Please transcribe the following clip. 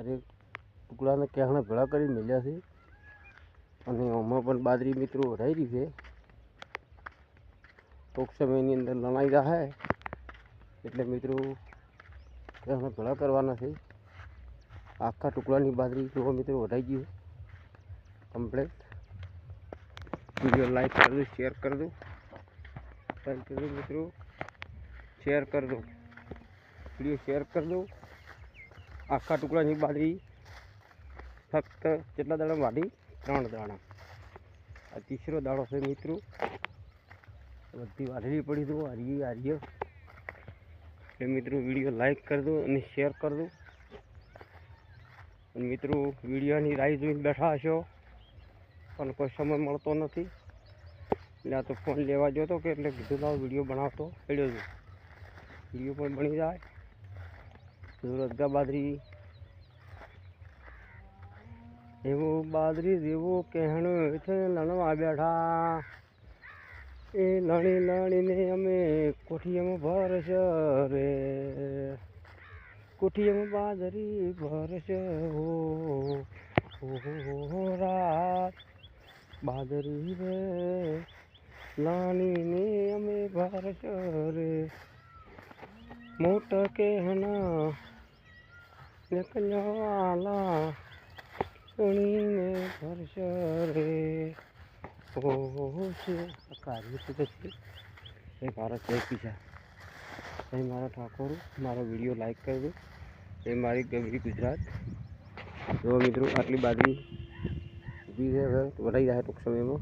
अरे टुकड़ा ने कहना भेड़ा कर मिल्या से અને આમાં પણ બાજરી મિત્રો વઢાઈ રહી છે। ટૂંક સમયની અંદર લણાઈ જશે એટલે મિત્રો કહેણા ભેળા કરવાના છે। આખા ટુકડાની બાજરી જો મિત્રો વઢાઈ ગઈ કમ્પ્લીટ। वीडियो लाइक कर दो, शेयर कर दो, मित्रों शेयर कर दो, वीडियो शेयर कर दो। आखा टुकड़ा की बाजरी फक्त કેટલા દાણા વાડી 3 દાણા। आ तीसरो दाड़ो है मित्रों। बधी वाढली पड़ी दो आरिये तो मित्रों वीडियो लाइक कर दो और शेयर कर दो। मित्रों वीडियो की राह जोई बैठा हशो पण कोई समय मळतो नथी એટલે આ તો ફોન લેવા જતો કે એટલે કીધું લાવ વિડીયો બનાવતો પડ્યો છું। વિડીયો પણ બની જાય। સુરતગા બાજરી એવો બાજરી જેવો કહેણો છે લણવા બેઠા એ લણી લણીને અમે કોઠીયામાં ભરશ રે કોઠીયામાં બાજરી ભરશ हो रात बाजरी रे लानी ने अमे भरश रे मोट के हना निकलवाला सुनी ने भरश रे ओ से कार्य से ये भारत है पीछा ये मारा ठाकुर मारा वीडियो लाइक कर दो। ये मारी गवरी गुजरात जो मित्रों आटली बाजरी ऊभी है वढ़ाई जाए टूंक समय में।